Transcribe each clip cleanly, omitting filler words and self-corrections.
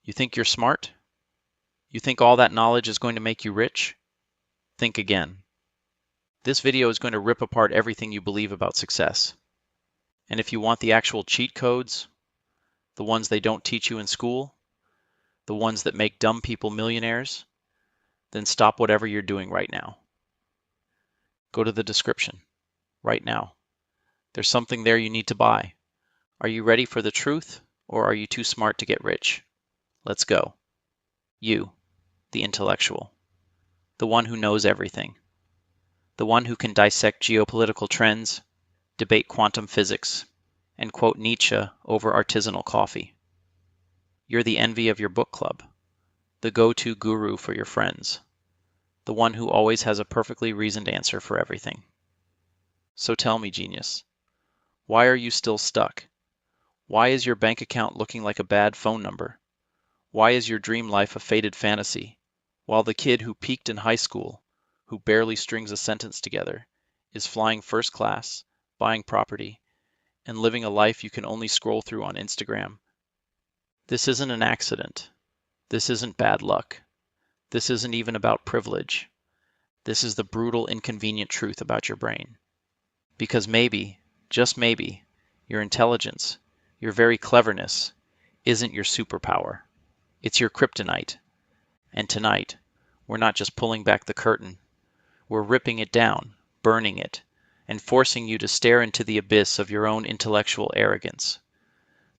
You think you're smart? You think all that knowledge is going to make you rich? Think again. This video is going to rip apart everything you believe about success. And if you want the actual cheat codes, the ones they don't teach you in school, the ones that make dumb people millionaires, then stop whatever you're doing right now. Go to the description right now. There's something there you need to buy. Are you ready for the truth, or are you too smart to get rich? Let's go. You, the intellectual, the one who knows everything, the one who can dissect geopolitical trends, debate quantum physics, and quote Nietzsche over artisanal coffee. You're the envy of your book club, the go-to guru for your friends, the one who always has a perfectly reasoned answer for everything. So tell me, genius, why are you still stuck? Why is your bank account looking like a bad phone number? Why is your dream life a faded fantasy, while the kid who peaked in high school, who barely strings a sentence together, is flying first class, buying property, and living a life you can only scroll through on Instagram? This isn't an accident. This isn't bad luck. This isn't even about privilege. This is the brutal, inconvenient truth about your brain. Because maybe, just maybe, your intelligence, your very cleverness, isn't your superpower. It's your kryptonite. And tonight, we're not just pulling back the curtain. We're ripping it down, burning it, and forcing you to stare into the abyss of your own intellectual arrogance.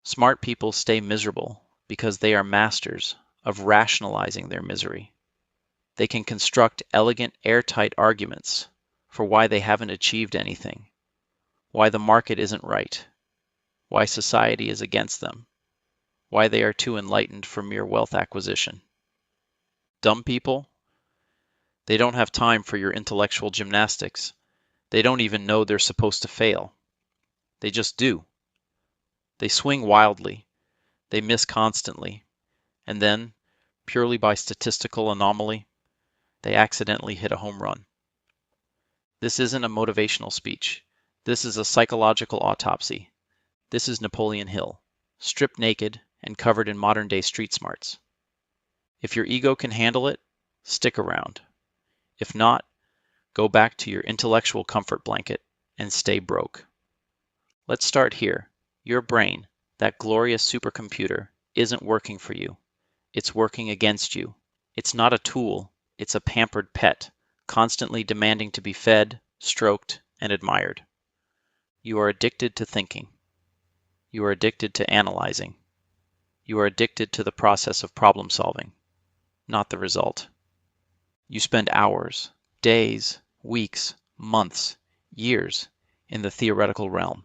Smart people stay miserable because they are masters of rationalizing their misery. They can construct elegant, airtight arguments for why they haven't achieved anything, why the market isn't right, why society is against them, why they are too enlightened for mere wealth acquisition. Dumb people? They don't have time for your intellectual gymnastics. They don't even know they're supposed to fail. They just do. They swing wildly. They miss constantly. And then, purely by statistical anomaly, they accidentally hit a home run. This isn't a motivational speech. This is a psychological autopsy. This is Napoleon Hill, stripped naked and covered in modern-day street smarts. If your ego can handle it, stick around. If not, go back to your intellectual comfort blanket and stay broke. Let's start here. Your brain, that glorious supercomputer, isn't working for you. It's working against you. It's not a tool. It's a pampered pet, constantly demanding to be fed, stroked, and admired. You are addicted to thinking. You are addicted to analyzing. You are addicted to the process of problem solving, not the result. You spend hours, days, weeks, months, years in the theoretical realm.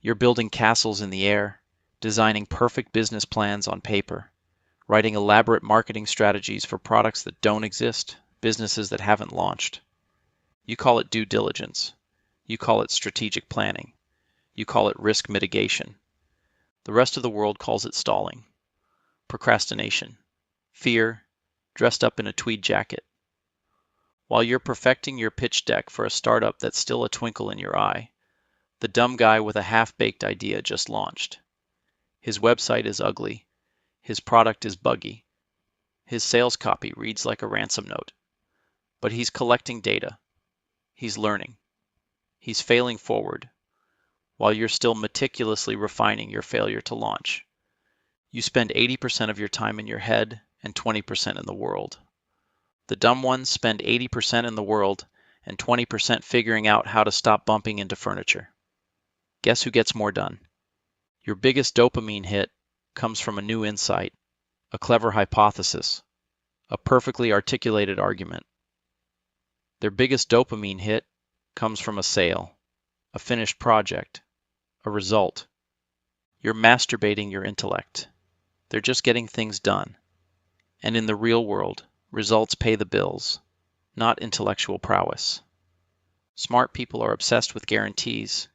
You're building castles in the air, designing perfect business plans on paper, writing elaborate marketing strategies for products that don't exist, businesses that haven't launched. You call it due diligence. You call it strategic planning. You call it risk mitigation. The rest of the world calls it stalling, procrastination, fear, dressed up in a tweed jacket. While you're perfecting your pitch deck for a startup that's still a twinkle in your eye, the dumb guy with a half-baked idea just launched. His website is ugly. His product is buggy. His sales copy reads like a ransom note. But he's collecting data. He's learning. He's failing forward, while you're still meticulously refining your failure to launch. You spend 80% of your time in your head and 20% in the world. The dumb ones spend 80% in the world and 20% figuring out how to stop bumping into furniture. Guess who gets more done? Your biggest dopamine hit comes from a new insight, a clever hypothesis, a perfectly articulated argument. Their biggest dopamine hit comes from a sale, a finished project, a result. You're masturbating your intellect. They're just getting things done. And in the real world, results pay the bills, not intellectual prowess. Smart people are obsessed with guarantees.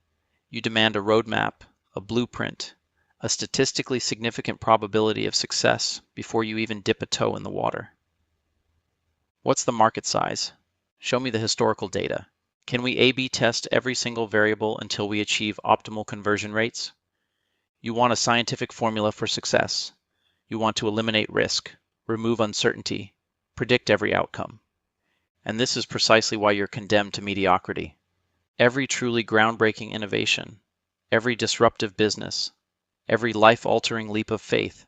You demand a roadmap, a blueprint, a statistically significant probability of success before you even dip a toe in the water. What's the market size? Show me the historical data. Can we A/B test every single variable until we achieve optimal conversion rates? You want a scientific formula for success. You want to eliminate risk, remove uncertainty, predict every outcome. And this is precisely why you're condemned to mediocrity. Every truly groundbreaking innovation, every disruptive business, every life-altering leap of faith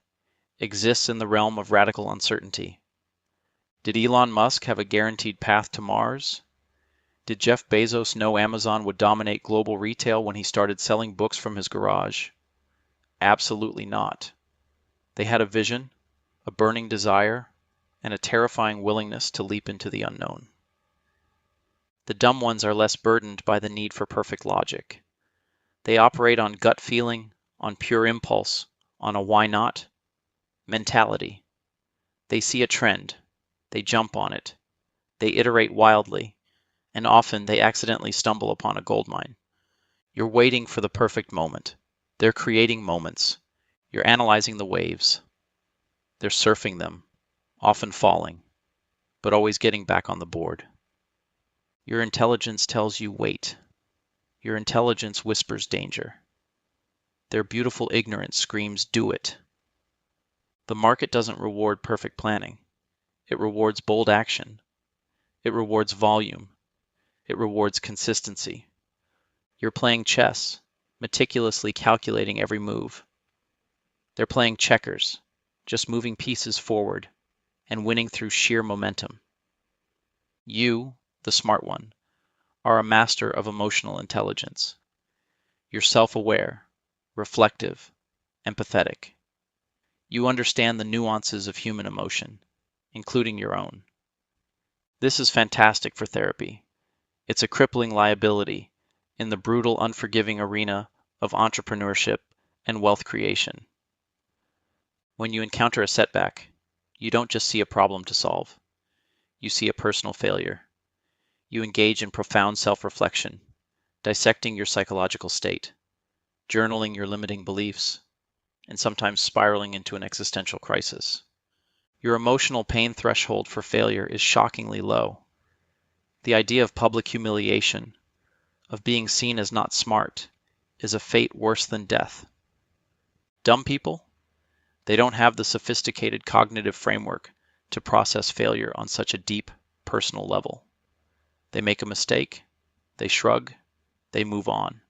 exists in the realm of radical uncertainty. Did Elon Musk have a guaranteed path to Mars? Did Jeff Bezos know Amazon would dominate global retail when he started selling books from his garage? Absolutely not. They had a vision, a burning desire, and a terrifying willingness to leap into the unknown. The dumb ones are less burdened by the need for perfect logic. They operate on gut feeling, on pure impulse, on a why not mentality. They see a trend, they jump on it, they iterate wildly, and often they accidentally stumble upon a goldmine. You're waiting for the perfect moment. They're creating moments. You're analyzing the waves. They're surfing them, often falling, but always getting back on the board. Your intelligence tells you wait. Your intelligence whispers danger. Their beautiful ignorance screams do it. The market doesn't reward perfect planning. It rewards bold action. It rewards volume. It rewards consistency. You're playing chess, meticulously calculating every move. They're playing checkers, just moving pieces forward and winning through sheer momentum. You, the smart one, are a master of emotional intelligence. You're self-aware, reflective, empathetic. You understand the nuances of human emotion, including your own. This is fantastic for therapy. It's a crippling liability in the brutal, unforgiving arena of entrepreneurship and wealth creation. When you encounter a setback, you don't just see a problem to solve. You see a personal failure. You engage in profound self-reflection, dissecting your psychological state, journaling your limiting beliefs, and sometimes spiraling into an existential crisis. Your emotional pain threshold for failure is shockingly low. The idea of public humiliation, of being seen as not smart, is a fate worse than death. Dumb people? They don't have the sophisticated cognitive framework to process failure on such a deep, personal level. They make a mistake, they shrug, they move on.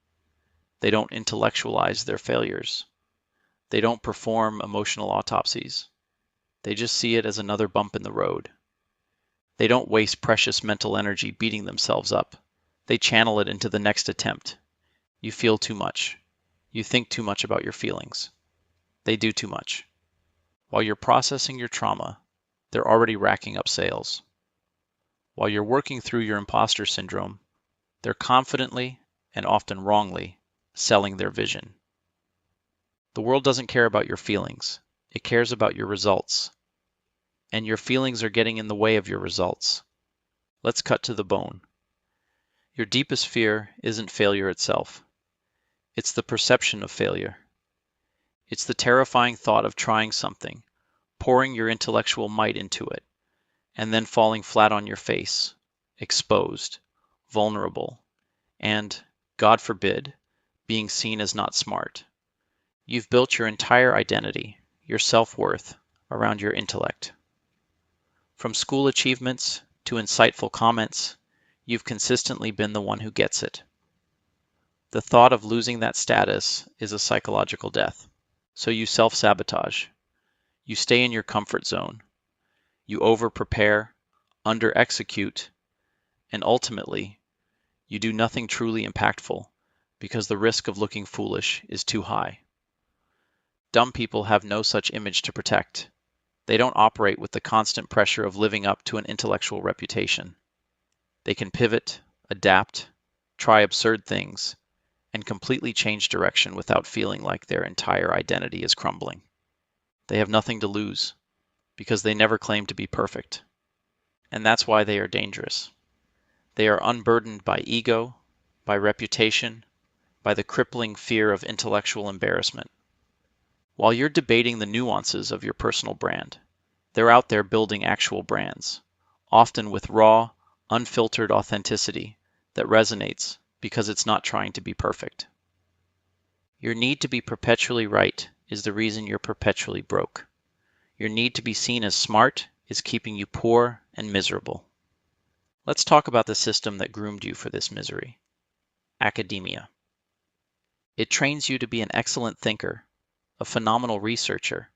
They don't intellectualize their failures. They don't perform emotional autopsies. They just see it as another bump in the road. They don't waste precious mental energy beating themselves up. They channel it into the next attempt. You feel too much. You think too much about your feelings. They do too much. While you're processing your trauma, they're already racking up sales. While you're working through your imposter syndrome, they're confidently, and often wrongly, selling their vision. The world doesn't care about your feelings. It cares about your results. And your feelings are getting in the way of your results. Let's cut to the bone. Your deepest fear isn't failure itself. It's the perception of failure. It's the terrifying thought of trying something, pouring your intellectual might into it, and then falling flat on your face, exposed, vulnerable, and, God forbid, being seen as not smart. You've built your entire identity, your self-worth, around your intellect. From school achievements to insightful comments, you've consistently been the one who gets it. The thought of losing that status is a psychological death. So you self-sabotage. You stay in your comfort zone. You over-prepare, under-execute, and ultimately, you do nothing truly impactful because the risk of looking foolish is too high. Dumb people have no such image to protect. They don't operate with the constant pressure of living up to an intellectual reputation. They can pivot, adapt, try absurd things, and completely change direction without feeling like their entire identity is crumbling. They have nothing to lose because they never claim to be perfect. And that's why they are dangerous. They are unburdened by ego, by reputation, by the crippling fear of intellectual embarrassment. While you're debating the nuances of your personal brand, they're out there building actual brands, often with raw, unfiltered authenticity that resonates because it's not trying to be perfect. Your need to be perpetually right is the reason you're perpetually broke. Your need to be seen as smart is keeping you poor and miserable. Let's talk about the system that groomed you for this misery. Academia. It trains you to be an excellent thinker, a phenomenal researcher,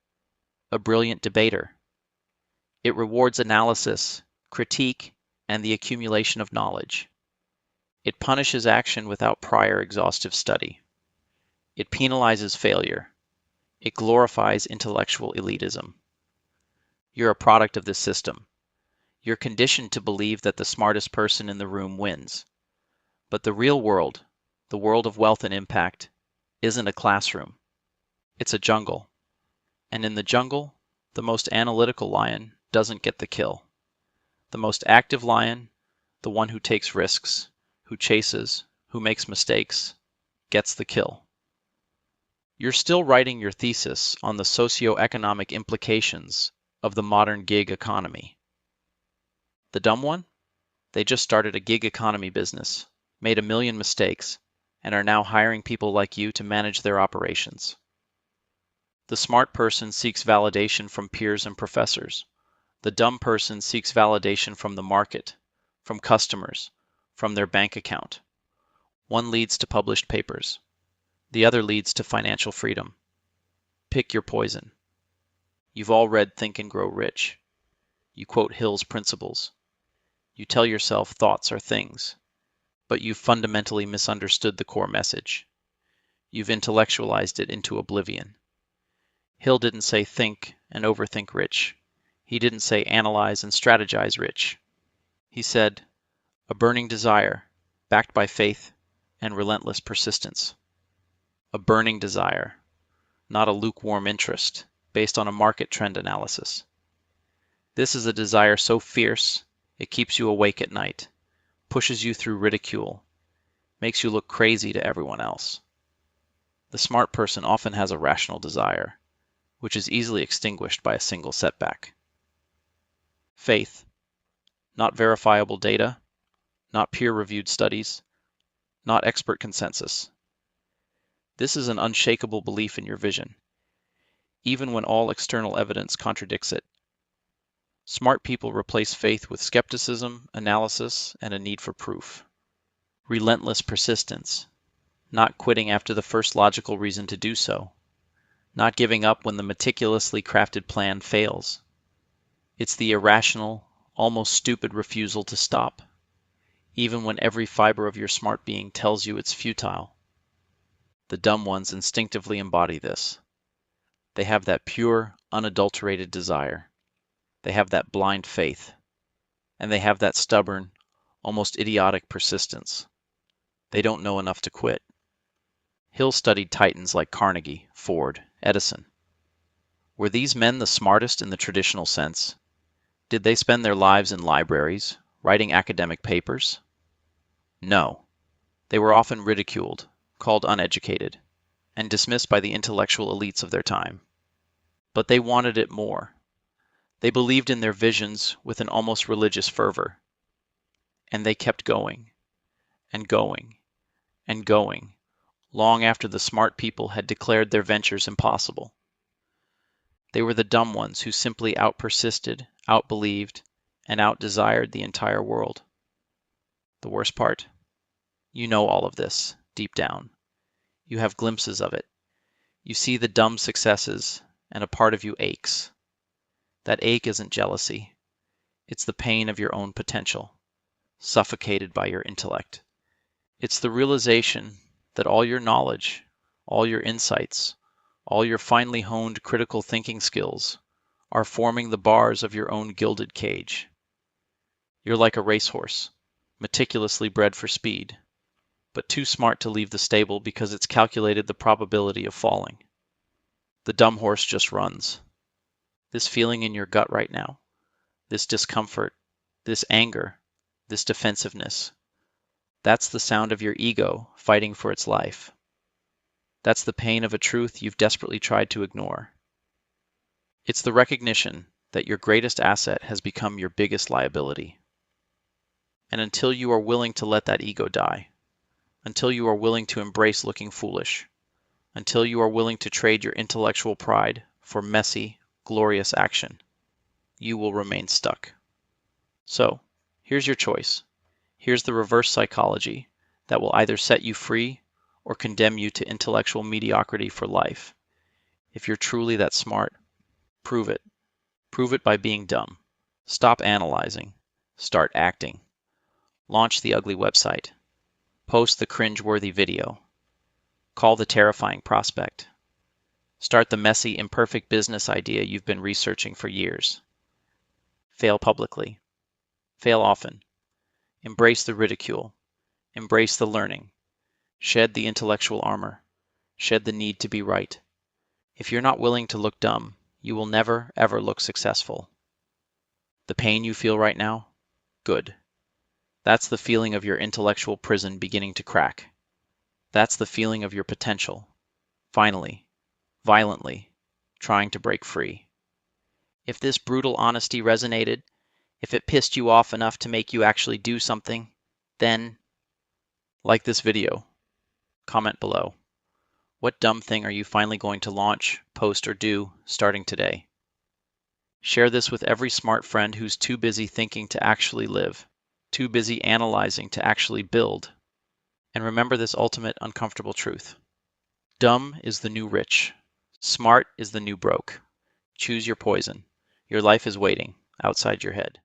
a brilliant debater. It rewards analysis, critique, and the accumulation of knowledge. It punishes action without prior exhaustive study. It penalizes failure. It glorifies intellectual elitism. You're a product of this system. You're conditioned to believe that the smartest person in the room wins. But the real world, the world of wealth and impact, isn't a classroom. It's a jungle. And in the jungle, the most analytical lion doesn't get the kill. The most active lion, the one who takes risks, who chases, who makes mistakes, gets the kill. You're still writing your thesis on the socio-economic implications of the modern gig economy. The dumb one? They just started a gig economy business, made a million mistakes, and are now hiring people like you to manage their operations. The smart person seeks validation from peers and professors. The dumb person seeks validation from the market, from customers, from their bank account. One leads to published papers. The other leads to financial freedom. Pick your poison. You've all read Think and Grow Rich. You quote Hill's principles. You tell yourself thoughts are things, but you've fundamentally misunderstood the core message. You've intellectualized it into oblivion. Hill didn't say think and overthink rich. He didn't say analyze and strategize rich. He said, a burning desire, backed by faith and relentless persistence. A burning desire, not a lukewarm interest based on a market trend analysis. This is a desire so fierce, it keeps you awake at night, pushes you through ridicule, makes you look crazy to everyone else. The smart person often has a rational desire, which is easily extinguished by a single setback. Faith, not verifiable data, not peer-reviewed studies, not expert consensus. This is an unshakable belief in your vision, even when all external evidence contradicts it. Smart people replace faith with skepticism, analysis, and a need for proof. Relentless persistence, not quitting after the first logical reason to do so, not giving up when the meticulously crafted plan fails. It's the irrational, almost stupid refusal to stop, even when every fiber of your smart being tells you it's futile. The dumb ones instinctively embody this. They have that pure, unadulterated desire. They have that blind faith. And they have that stubborn, almost idiotic persistence. They don't know enough to quit. Hill studied titans like Carnegie, Ford, Edison. Were these men the smartest in the traditional sense? Did they spend their lives in libraries, writing academic papers? No. They were often ridiculed, called uneducated, and dismissed by the intellectual elites of their time. But they wanted it more. They believed in their visions with an almost religious fervor. And they kept going, and going, and going, long after the smart people had declared their ventures impossible. They were the dumb ones who simply out-persisted, out-believed, and out-desired the entire world. The worst part? You know all of this, deep down. You have glimpses of it. You see the dumb successes, and a part of you aches. That ache isn't jealousy. It's the pain of your own potential, suffocated by your intellect. It's the realization that all your knowledge, all your insights, all your finely honed critical thinking skills are forming the bars of your own gilded cage. You're like a racehorse, meticulously bred for speed, but too smart to leave the stable because it's calculated the probability of falling. The dumb horse just runs. This feeling in your gut right now, this discomfort, this anger, this defensiveness, that's the sound of your ego fighting for its life. That's the pain of a truth you've desperately tried to ignore. It's the recognition that your greatest asset has become your biggest liability. And until you are willing to let that ego die, until you are willing to embrace looking foolish, until you are willing to trade your intellectual pride for messy, glorious action. You will remain stuck. So, here's your choice. Here's the reverse psychology that will either set you free or condemn you to intellectual mediocrity for life. If you're truly that smart, prove it. Prove it by being dumb. Stop analyzing. Start acting. Launch the ugly website. Post the cringe-worthy video. Call the terrifying prospect. Start the messy, imperfect business idea you've been researching for years. Fail publicly. Fail often. Embrace the ridicule. Embrace the learning. Shed the intellectual armor. Shed the need to be right. If you're not willing to look dumb, you will never, ever look successful. The pain you feel right now? Good. That's the feeling of your intellectual prison beginning to crack. That's the feeling of your potential, finally, violently, trying to break free. If this brutal honesty resonated, if it pissed you off enough to make you actually do something, then like this video, comment below. What dumb thing are you finally going to launch, post, or do starting today? Share this with every smart friend who's too busy thinking to actually live, too busy analyzing to actually build. And remember this ultimate uncomfortable truth. Dumb is the new rich. Smart is the new broke. Choose your poison. Your life is waiting outside your head.